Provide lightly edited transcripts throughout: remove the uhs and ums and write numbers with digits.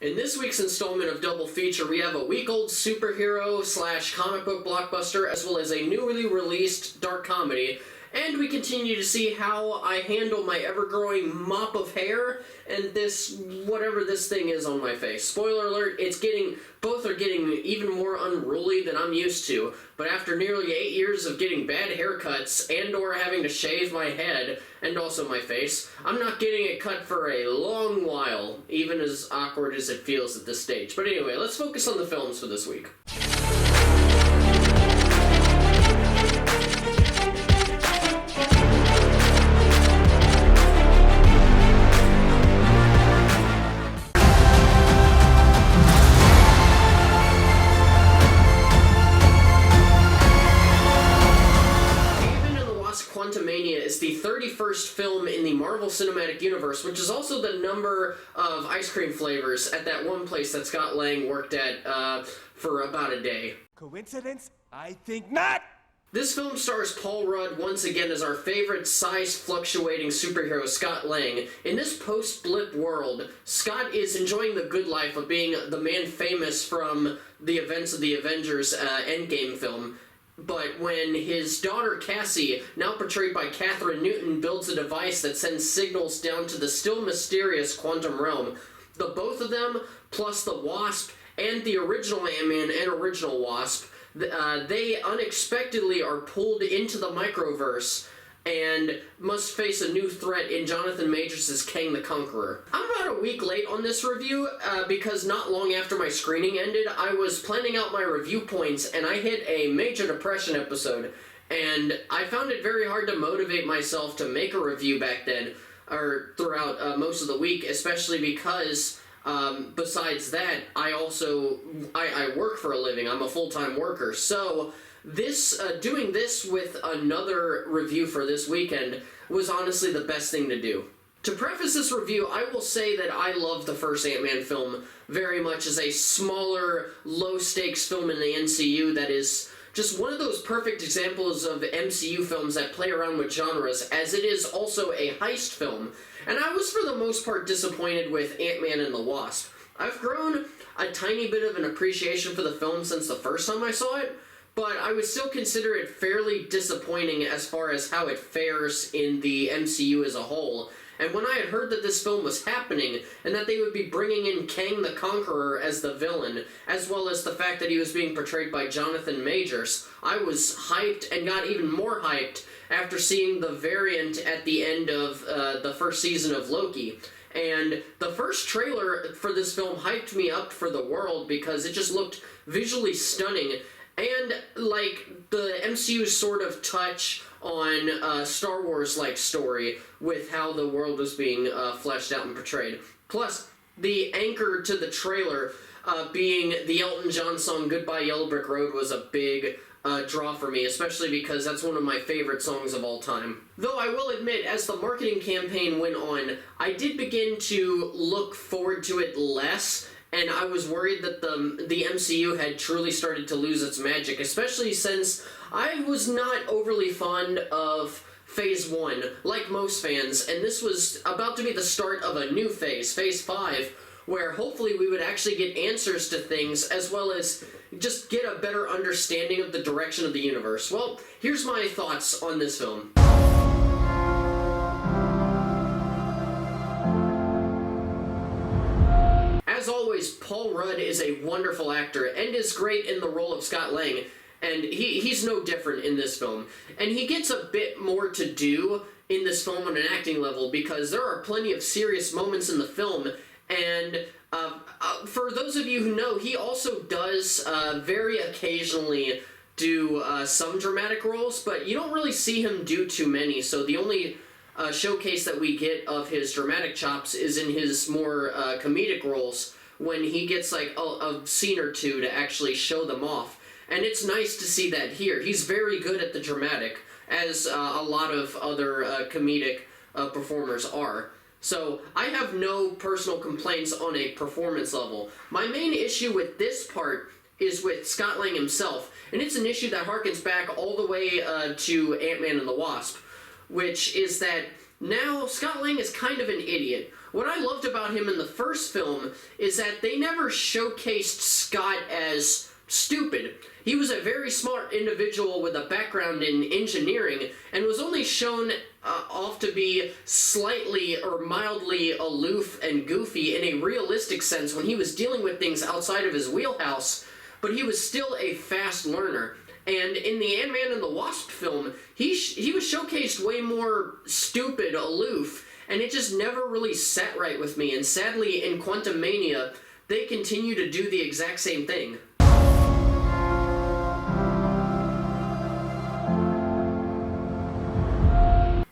In this week's installment of Double Feature, we have a week-old superhero slash comic book blockbuster, as well as a newly released dark comedy. And we continue to see how I handle my ever-growing mop of hair and this, whatever this thing is on my face. Spoiler alert, both are getting even more unruly than I'm used to. But after nearly 8 years of getting bad haircuts and or having to shave my head, and also my face, I'm not getting it cut for a long while, even as awkward as it feels at this stage. But anyway, let's focus on the films for this week. Quantumania is the 31st film in the Marvel Cinematic Universe, which is also the number of ice cream flavors at that one place that Scott Lang worked at for about a day. Coincidence? I think not! This film stars Paul Rudd once again as our favorite size-fluctuating superhero, Scott Lang. In this post-blip world, Scott is enjoying the good life of being the man famous from the events of the Avengers Endgame film. But when his daughter Cassie, now portrayed by Catherine Newton, builds a device that sends signals down to the still mysterious quantum realm, the both of them, plus the Wasp and the original Ant-Man and original Wasp, they unexpectedly are pulled into the microverse and must face a new threat in Jonathan Majors' Kang the Conqueror. I'm about a week late on this review because not long after my screening ended, I was planning out my review points and I hit a major depression episode, and I found it very hard to motivate myself to make a review back then, or throughout most of the week, especially because besides that, I work for a living. I'm a full-time worker, so doing this with another review for this weekend was honestly the best thing to do. To preface this review, I will say that I love the first Ant-Man film very much as a smaller, low-stakes film in the MCU that is just one of those perfect examples of MCU films that play around with genres, as it is also a heist film. And I was for the most part disappointed with Ant-Man and the Wasp. I've grown a tiny bit of an appreciation for the film since the first time I saw it, but I would still consider it fairly disappointing as far as how it fares in the MCU as a whole. And when I had heard that this film was happening, and that they would be bringing in Kang the Conqueror as the villain, as well as the fact that he was being portrayed by Jonathan Majors, I was hyped and got even more hyped after seeing the variant at the end of the first season of Loki. And the first trailer for this film hyped me up for the world because it just looked visually stunning, and like the MCU's sort of touch on a Star Wars-like story with how the world was being fleshed out and portrayed. Plus, the anchor to the trailer being the Elton John song Goodbye Yellow Brick Road was a big draw for me, especially because that's one of my favorite songs of all time. Though I will admit, as the marketing campaign went on, I did begin to look forward to it less, and I was worried that the MCU had truly started to lose its magic, especially since I was not overly fond of Phase 1, like most fans, and this was about to be the start of a new phase, Phase 5, where hopefully we would actually get answers to things, as well as just get a better understanding of the direction of the universe. Well, here's my thoughts on this film. As always, Paul Rudd is a wonderful actor and is great in the role of Scott Lang, and he's no different in this film. And he gets a bit more to do in this film on an acting level because there are plenty of serious moments in the film, and for those of you who know, he also does very occasionally do some dramatic roles, but you don't really see him do too many, so the only showcase that we get of his dramatic chops is in his more comedic roles, when he gets like a scene or two to actually show them off. And it's nice to see that here. He's very good at the dramatic, as a lot of other comedic performers are. So I have no personal complaints on a performance level. My main issue with this part is with Scott Lang himself, and it's an issue that harkens back all the way to Ant-Man and the Wasp, which is that now Scott Lang is kind of an idiot. what I loved about him in the first film is that they never showcased Scott as stupid. He was a very smart individual with a background in engineering and was only shown off to be slightly or mildly aloof and goofy in a realistic sense when he was dealing with things outside of his wheelhouse, but he was still a fast learner. And in the Ant-Man and the Wasp film, he was showcased way more stupid, aloof, and it just never really sat right with me. And sadly, in Quantumania, they continue to do the exact same thing.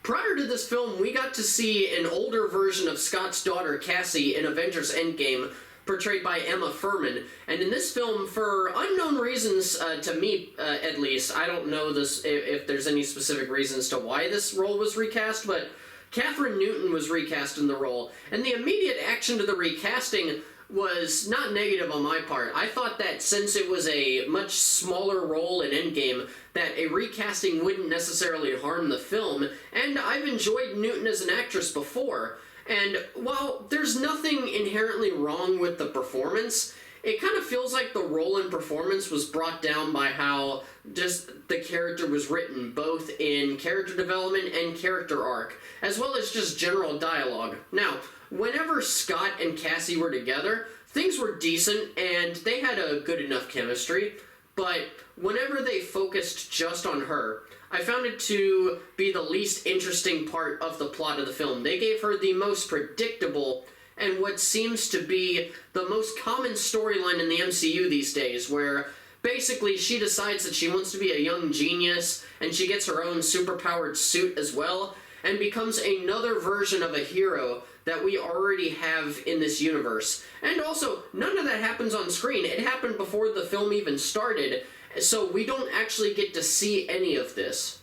Prior to this film, we got to see an older version of Scott's daughter, Cassie, in Avengers Endgame, portrayed by Emma Fuhrmann. And in this film, for unknown reasons, to me at least, I don't know if there's any specific reasons to why this role was recast, but Catherine Newton was recast in the role. And the immediate action to the recasting was not negative on my part. I thought that since it was a much smaller role in Endgame, that a recasting wouldn't necessarily harm the film, and I've enjoyed Newton as an actress before. And while there's nothing inherently wrong with the performance, it kind of feels like the role and performance was brought down by how just the character was written, both in character development and character arc, as well as just general dialogue. Now, whenever Scott and Cassie were together, things were decent and they had a good enough chemistry, but whenever they focused just on her, I found it to be the least interesting part of the plot of the film. They gave her the most predictable and what seems to be the most common storyline in the MCU these days, where basically she decides that she wants to be a young genius and she gets her own superpowered suit as well and becomes another version of a hero that we already have in this universe. And also, none of that happens on screen. It happened before the film even started, so we don't actually get to see any of this.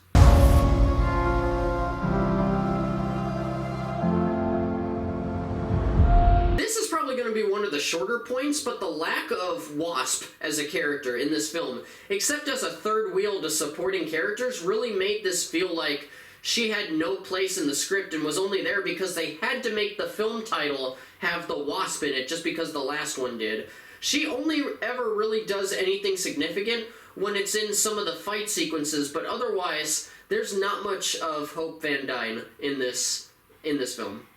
This is probably going to be one of the shorter points, but the lack of Wasp as a character in this film, except as a third wheel to supporting characters, really made this feel like she had no place in the script and was only there because they had to make the film title have the Wasp in it just because the last one did. She only ever really does anything significant when it's in some of the fight sequences, but otherwise, there's not much of Hope Van Dyne in this film.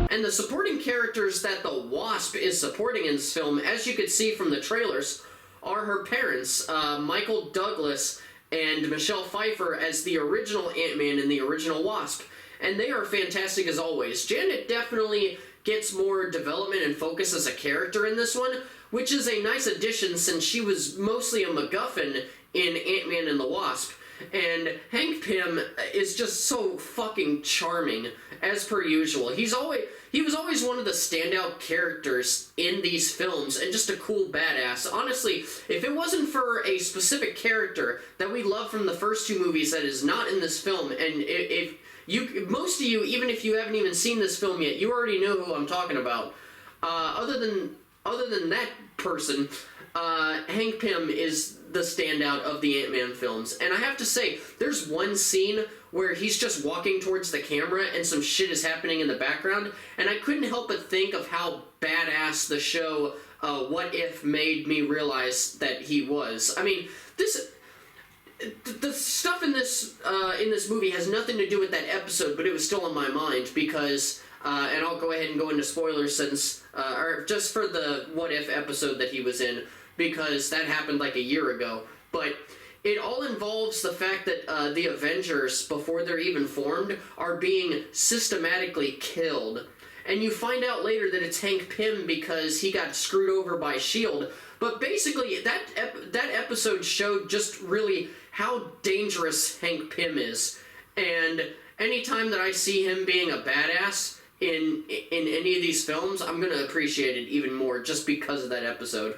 And the supporting characters that the Wasp is supporting in this film, as you could see from the trailers, are her parents, Michael Douglas and Michelle Pfeiffer as the original Ant-Man and the original Wasp. And they are fantastic as always. Janet definitely gets more development and focus as a character in this one, which is a nice addition since she was mostly a MacGuffin in Ant-Man and the Wasp. And Hank Pym is just so fucking charming, as per usual. He was always one of the standout characters in these films, and just a cool badass. Honestly, if it wasn't for a specific character that we love from the first two movies that is not in this film, and most of you, even if you haven't even seen this film yet, you already know who I'm talking about. Other than that person, Hank Pym is the standout of the Ant-Man films. And I have to say, there's one scene where he's just walking towards the camera and some shit is happening in the background, and I couldn't help but think of how badass the show What If made me realize that he was. I mean, the stuff in this movie has nothing to do with that episode, but it was still on my mind because, and I'll go ahead and go into spoilers since, or just for the What If episode that he was in, because that happened like a year ago. But it all involves the fact that the Avengers, before they're even formed, are being systematically killed. And you find out later that it's Hank Pym because he got screwed over by S.H.I.E.L.D. But basically, that episode showed just really how dangerous Hank Pym is. And anytime that I see him being a badass in any of these films, I'm going to appreciate it even more just because of that episode.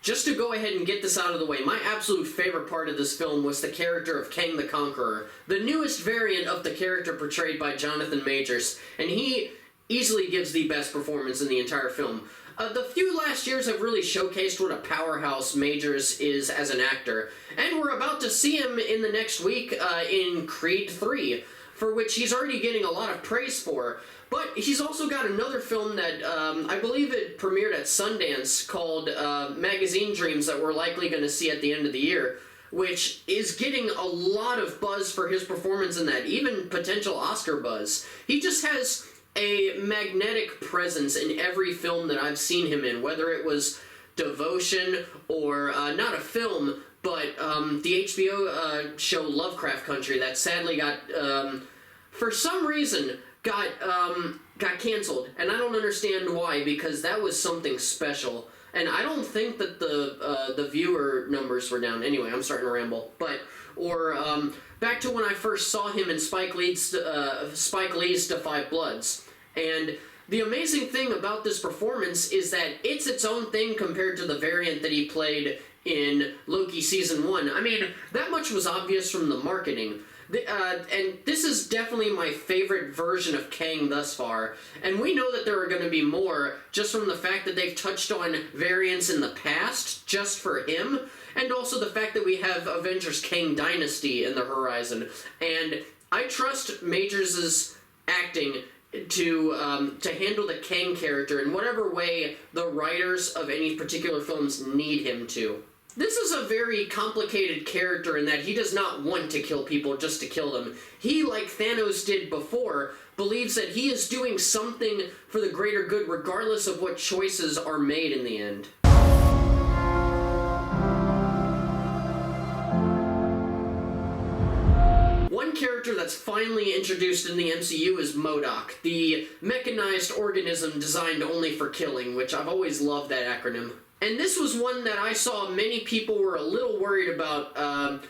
Just to go ahead and get this out of the way, my absolute favorite part of this film was the character of Kang the Conqueror, the newest variant of the character portrayed by Jonathan Majors, and he easily gives the best performance in the entire film. The few last years have really showcased what a powerhouse Majors is as an actor, and we're about to see him in the next week in Creed 3, for which he's already getting a lot of praise for. But he's also got another film that I believe it premiered at Sundance called Magazine Dreams that we're likely going to see at the end of the year, which is getting a lot of buzz for his performance in that, even potential Oscar buzz. He just has a magnetic presence in every film that I've seen him in, whether it was Devotion or not a film, but the HBO show Lovecraft Country that sadly got, for some reason, got canceled, and I don't understand why, because that was something special. And I don't think that the viewer numbers were down. Anyway, I'm starting to ramble. Back to when I first saw him in Spike Lee's Da 5 Bloods. And the amazing thing about this performance is that it's its own thing compared to the variant that he played in Loki Season 1. I mean, that much was obvious from the marketing. And this is definitely my favorite version of Kang thus far. And we know that there are going to be more just from the fact that they've touched on variants in the past just for him. And also the fact that we have Avengers Kang Dynasty in the horizon. And I trust Majors' acting to handle the Kang character in whatever way the writers of any particular films need him to. This is a very complicated character in that he does not want to kill people just to kill them. He, like Thanos did before, believes that he is doing something for the greater good regardless of what choices are made in the end. One character that's finally introduced in the MCU is MODOK, the mechanized organism designed only for killing, which I've always loved that acronym. And this was one that I saw many people were a little worried about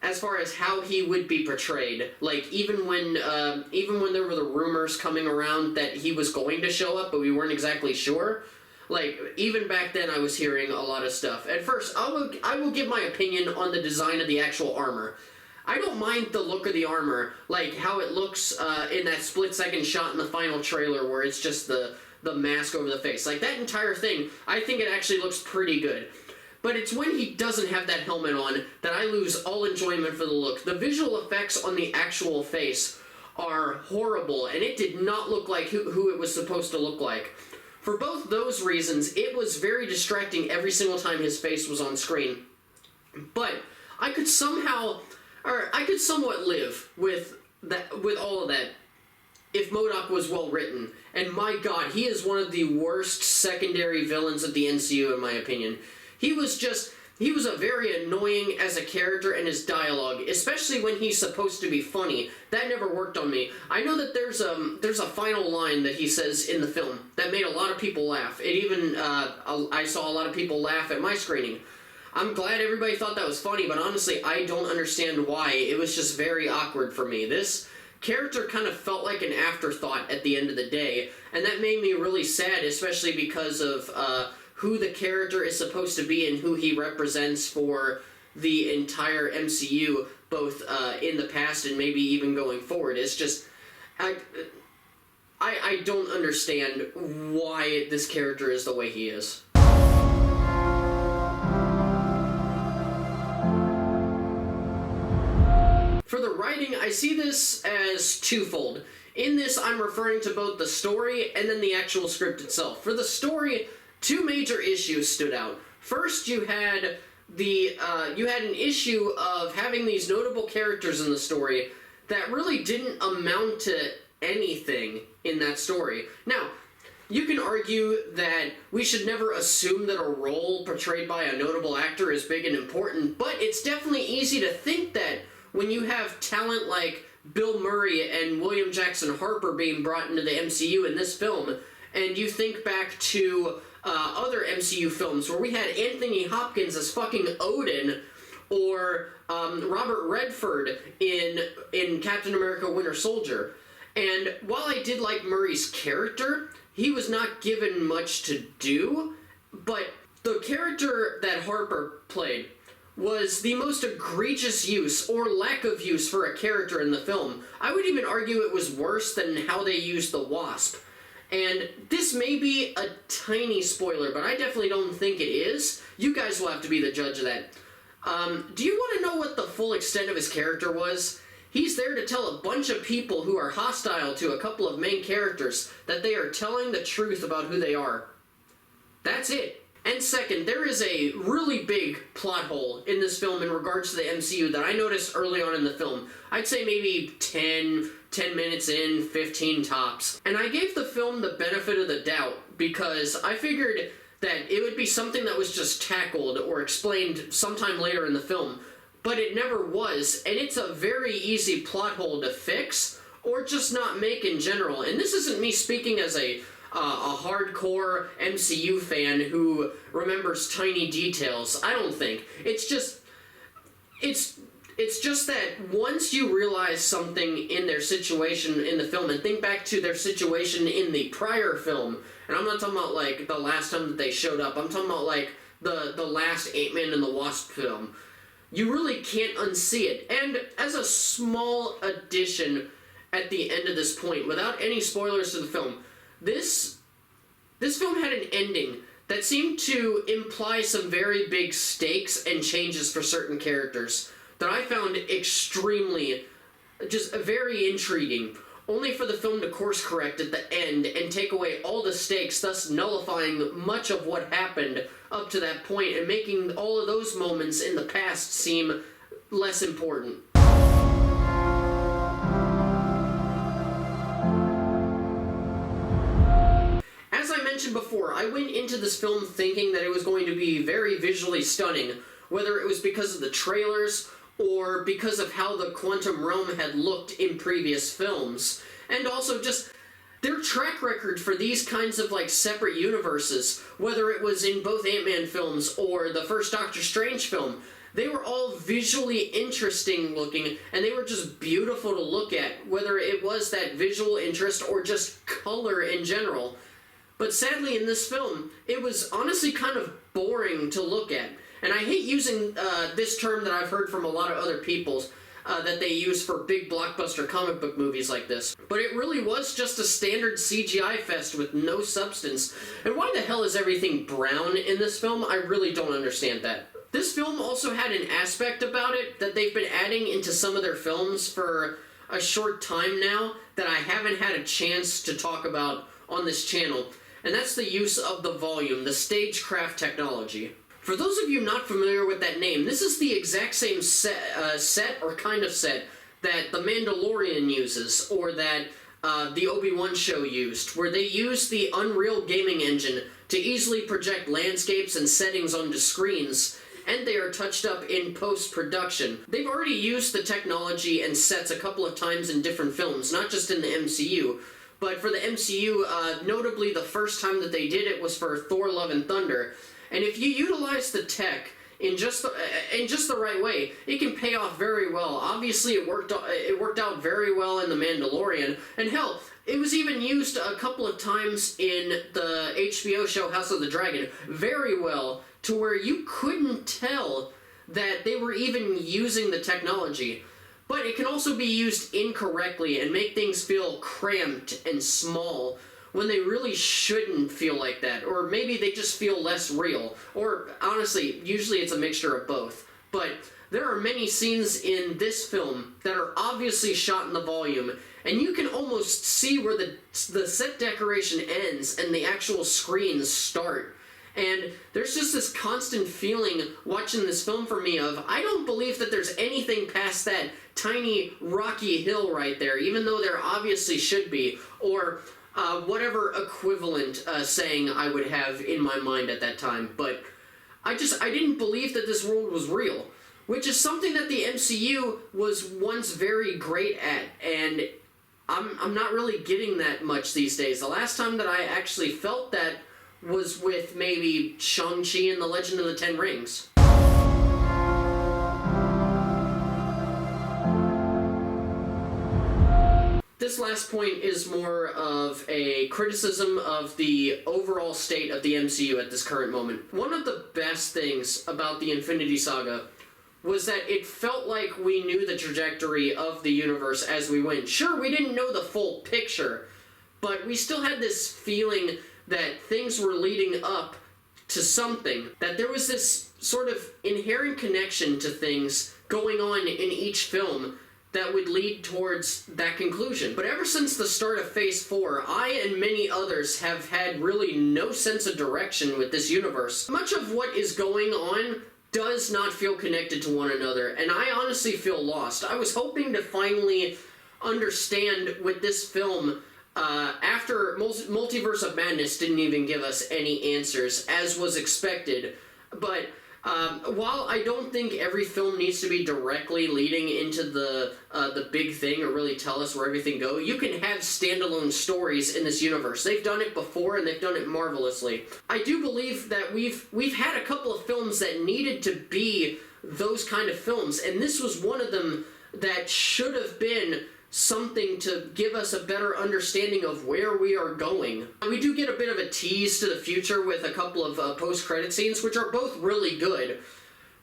as far as how he would be portrayed. Like, even when there were the rumors coming around that he was going to show up, but we weren't exactly sure. Like, even back then I was hearing a lot of stuff. At first, I will give my opinion on the design of the actual armor. I don't mind the look of the armor, like how it looks in that split-second shot in the final trailer where it's just the mask over the face. Like, that entire thing, I think it actually looks pretty good. But it's when he doesn't have that helmet on that I lose all enjoyment for the look. The visual effects on the actual face are horrible, and it did not look like who it was supposed to look like. For both those reasons, it was very distracting every single time his face was on screen. But I could somewhat live with all of that if MODOK was well written. And my god, he is one of the worst secondary villains of the MCU in my opinion. He was a very annoying as a character, and his dialogue, especially when he's supposed to be funny, that never worked on me. I know that there's a final line that he says in the film that made a lot of people laugh. It even, I saw a lot of people laugh at my screening. I'm glad everybody thought that was funny, but honestly, I don't understand why. It was just very awkward for me. This character kind of felt like an afterthought at the end of the day, and that made me really sad, especially because of who the character is supposed to be and who he represents for the entire MCU, both in the past and maybe even going forward. It's just, I don't understand why this character is the way he is. For the writing, I see this as twofold. In this, I'm referring to both the story and then the actual script itself. For the story, two major issues stood out. First, you had an issue of having these notable characters in the story that really didn't amount to anything in that story. Now, you can argue that we should never assume that a role portrayed by a notable actor is big and important, but it's definitely easy to think that when you have talent like Bill Murray and William Jackson Harper being brought into the MCU in this film, and you think back to other MCU films where we had Anthony Hopkins as fucking Odin, or Robert Redford in Captain America Winter Soldier. And while I did like Murray's character, he was not given much to do, but the character that Harper played was the most egregious use or lack of use for a character in the film. I would even argue it was worse than how they used the Wasp. And this may be a tiny spoiler, but I definitely don't think it is. You guys will have to be the judge of that. Do you want to know what the full extent of his character was? He's there to tell a bunch of people who are hostile to a couple of main characters that they are telling the truth about who they are. That's it. And second, there is a really big plot hole in this film in regards to the MCU that I noticed early on in the film. I'd say maybe 10 minutes in, 15 tops. And I gave the film the benefit of the doubt because I figured that it would be something that was just tackled or explained sometime later in the film. But it never was, and it's a very easy plot hole to fix or just not make in general. And this isn't me speaking as a hardcore MCU fan who remembers tiny details. I don't think. It's just that once you realize something in their situation in the film, and think back to their situation in the prior film, and I'm not talking about like the last time that they showed up, I'm talking about like the last Ant-Man and the Wasp film, you really can't unsee it. And as a small addition at the end of this point, without any spoilers to the film, this film had an ending that seemed to imply some very big stakes and changes for certain characters that I found extremely, just very intriguing, only for the film to course correct at the end and take away all the stakes, thus nullifying much of what happened up to that point and making all of those moments in the past seem less important. As I mentioned before, I went into this film thinking that it was going to be very visually stunning, whether it was because of the trailers or because of how the quantum realm had looked in previous films. And also just their track record for these kinds of like separate universes, whether it was in both Ant-Man films or the first Doctor Strange film, they were all visually interesting looking and they were just beautiful to look at, whether it was that visual interest or just color in general. But sadly in this film, it was honestly kind of boring to look at. And I hate using this term that I've heard from a lot of other people that they use for big blockbuster comic book movies like this. But it really was just a standard CGI fest with no substance. And why the hell is everything brown in this film? I really don't understand that. This film also had an aspect about it that they've been adding into some of their films for a short time now that I haven't had a chance to talk about on this channel. And that's the use of the volume, the stagecraft technology. For those of you not familiar with that name, this is the exact same set or kind of set that The Mandalorian uses, or that the Obi-Wan show used, where they use the Unreal gaming engine to easily project landscapes and settings onto screens, and they are touched up in post-production. They've already used the technology and sets a couple of times in different films, not just in the MCU, but for the MCU, notably the first time that they did it was for Thor: Love and Thunder. And if you utilize the tech in just the right way, it can pay off very well. Obviously, it worked out very well in The Mandalorian, and hell, it was even used a couple of times in the HBO show House of the Dragon, very well, to where you couldn't tell that they were even using the technology. But it can also be used incorrectly and make things feel cramped and small, when they really shouldn't feel like that, or maybe they just feel less real, or honestly, usually it's a mixture of both. But there are many scenes in this film that are obviously shot in the volume, and you can almost see where the set decoration ends and the actual screens start. And there's just this constant feeling watching this film for me of, I don't believe that there's anything past that tiny rocky hill right there, even though there obviously should be, or whatever equivalent saying I would have in my mind at that time. But I didn't believe that this world was real, which is something that the MCU was once very great at, and I'm not really getting that much these days. The last time that I actually felt that was with maybe Shang-Chi and the Legend of the Ten Rings. This last point is more of a criticism of the overall state of the MCU at this current moment. One of the best things about the Infinity Saga was that it felt like we knew the trajectory of the universe as we went. Sure, we didn't know the full picture, but we still had this feeling that things were leading up to something, that there was this sort of inherent connection to things going on in each film that would lead towards that conclusion. But ever since the start of Phase 4, I and many others have had really no sense of direction with this universe. Much of what is going on does not feel connected to one another, and I honestly feel lost. I was hoping to finally understand with this film, after Multiverse of Madness didn't even give us any answers, as was expected. But while I don't think every film needs to be directly leading into the big thing or really tell us where everything goes, you can have standalone stories in this universe. They've done it before, and they've done it marvelously. I do believe that we've had a couple of films that needed to be those kind of films, and this was one of them that should have been something to give us a better understanding of where we are going. We do get a bit of a tease to the future with a couple of post-credit scenes, which are both really good,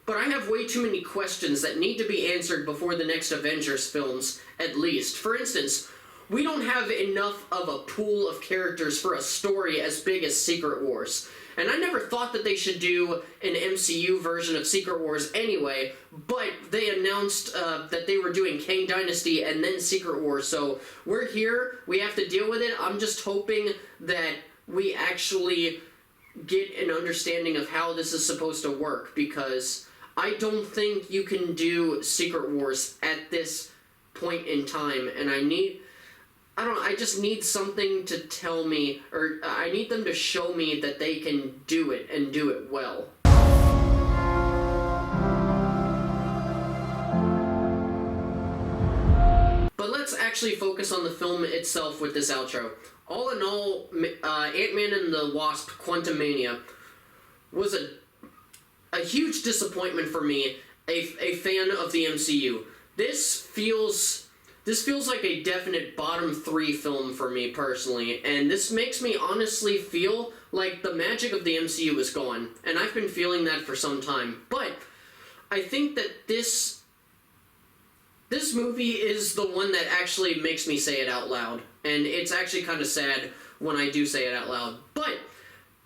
but I have way too many questions that need to be answered before the next Avengers films, at least. For instance, we don't have enough of a pool of characters for a story as big as Secret Wars. And I never thought that they should do an MCU version of Secret Wars anyway, but they announced that they were doing Kang Dynasty and then Secret Wars, so we're here, we have to deal with it. I'm just hoping that we actually get an understanding of how this is supposed to work, because I don't think you can do Secret Wars at this point in time, and I just need something to tell me, or I need them to show me that they can do it, and do it well. But let's actually focus on the film itself with this outro. All in all, Ant-Man and the Wasp: Quantumania was a huge disappointment for me, a fan of the MCU. This feels like a definite bottom 3 film for me personally, and this makes me honestly feel like the magic of the MCU is gone, and I've been feeling that for some time. But I think that this movie is the one that actually makes me say it out loud, and it's actually kind of sad when I do say it out loud. But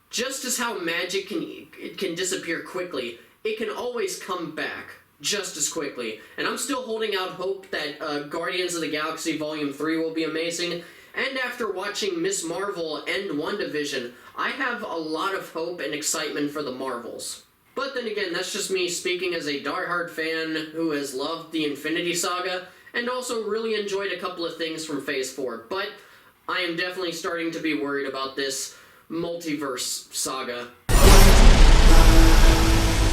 just as how magic can disappear quickly, it can always come back just as quickly. And I'm still holding out hope that Guardians of the Galaxy Volume 3 will be amazing. And after watching Ms. Marvel and WandaVision, I have a lot of hope and excitement for the Marvels. But then again, that's just me speaking as a diehard fan who has loved the Infinity Saga, and also really enjoyed a couple of things from Phase 4. But I am definitely starting to be worried about this multiverse saga.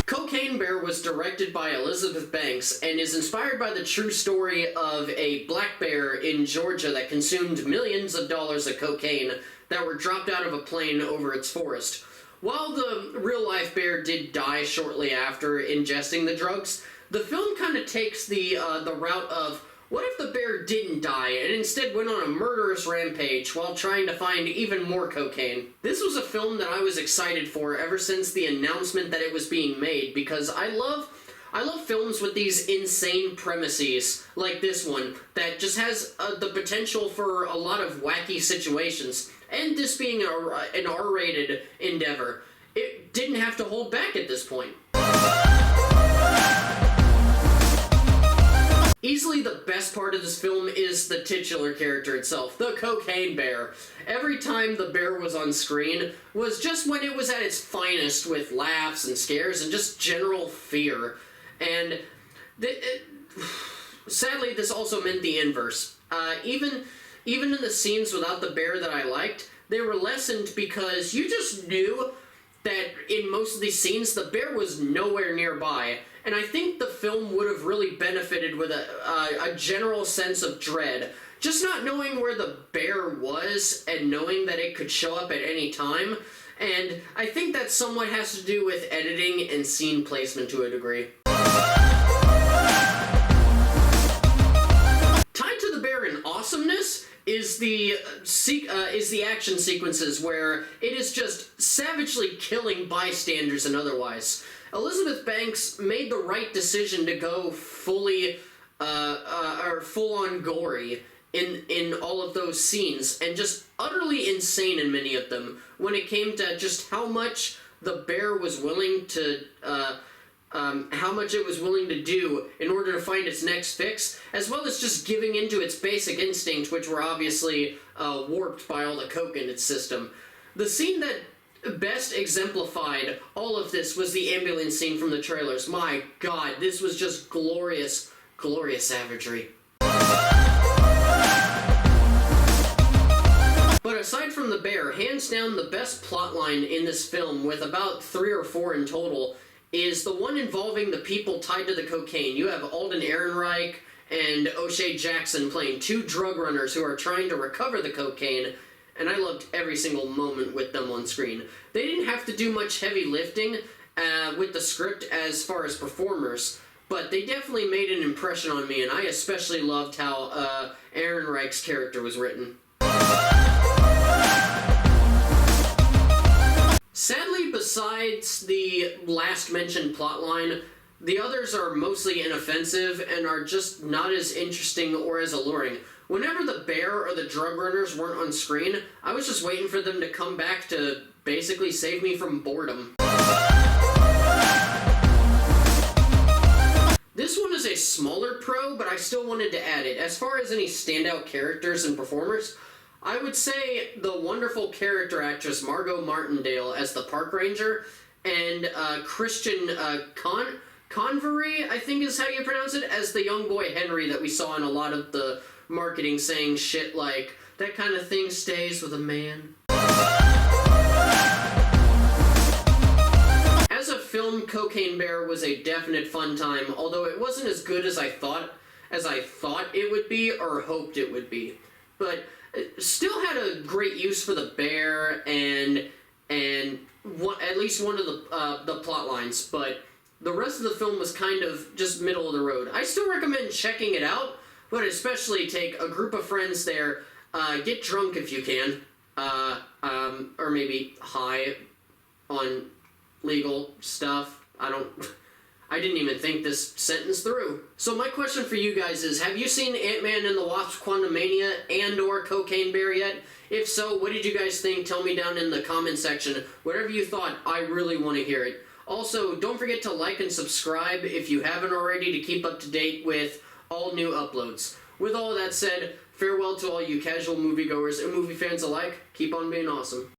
Cocaine Bear was directed by Elizabeth Banks and is inspired by the true story of a black bear in Georgia that consumed millions of dollars of cocaine that were dropped out of a plane over its forest. While the real-life bear did die shortly after ingesting the drugs, the film kind of takes the route of, what if the bear didn't die and instead went on a murderous rampage while trying to find even more cocaine? This was a film that I was excited for ever since the announcement that it was being made, because I love films with these insane premises like this one that just has the potential for a lot of wacky situations. And this being an R-rated endeavor, it didn't have to hold back at this point. Easily the best part of this film is the titular character itself, the Cocaine Bear. Every time the bear was on screen was just when it was at its finest, with laughs and scares and just general fear. And sadly, this also meant the inverse. Even in the scenes without the bear that I liked, they were lessened because you just knew that in most of these scenes the bear was nowhere nearby. And I think the film would have really benefited with a general sense of dread. Just not knowing where the bear was and knowing that it could show up at any time. And I think that somewhat has to do with editing and scene placement to a degree. Tied to the bear in awesomeness is the action sequences where it is just savagely killing bystanders and otherwise. Elizabeth Banks made the right decision to go full-on gory in all of those scenes, and just utterly insane in many of them when it came to just how much the bear was willing to how much it was willing to do in order to find its next fix, as well as just giving into its basic instincts, which were obviously warped by all the coke in its system. The scene that best exemplified all of this was the ambulance scene from the trailers. My god, this was just glorious, glorious savagery. But aside from the bear, hands down the best plotline in this film, with about 3 or 4 in total, is the one involving the people tied to the cocaine. You have Alden Ehrenreich and O'Shea Jackson playing 2 drug runners who are trying to recover the cocaine, and I loved every single moment with them on screen. They didn't have to do much heavy lifting with the script as far as performers, but they definitely made an impression on me, and I especially loved how Ehrenreich's character was written. Sadly, besides the last mentioned plotline, the others are mostly inoffensive and are just not as interesting or as alluring. Whenever the bear or the drug runners weren't on screen, I was just waiting for them to come back to basically save me from boredom. This one is a smaller pro, but I still wanted to add it. As far as any standout characters and performers, I would say the wonderful character actress Margot Martindale as the park ranger, and Christian Convery, I think is how you pronounce it, as the young boy Henry that we saw in a lot of the marketing, saying shit like, "That kind of thing stays with a man." As a film, Cocaine Bear was a definite fun time, although it wasn't as good as I thought it would be or hoped it would be. But it still had a great use for the bear and at least one of the plot lines, but the rest of the film was kind of just middle of the road. I still recommend checking it out, but especially take a group of friends there, get drunk if you can, or maybe high on legal stuff. I didn't even think this sentence through. So my question for you guys is, have you seen Ant-Man and the Wasp: Quantumania and or Cocaine Bear yet? If so, what did you guys think? Tell me down in the comment section. Whatever you thought, I really want to hear it. Also, don't forget to like and subscribe if you haven't already to keep up to date with all new uploads. With all that said, farewell to all you casual moviegoers and movie fans alike. Keep on being awesome.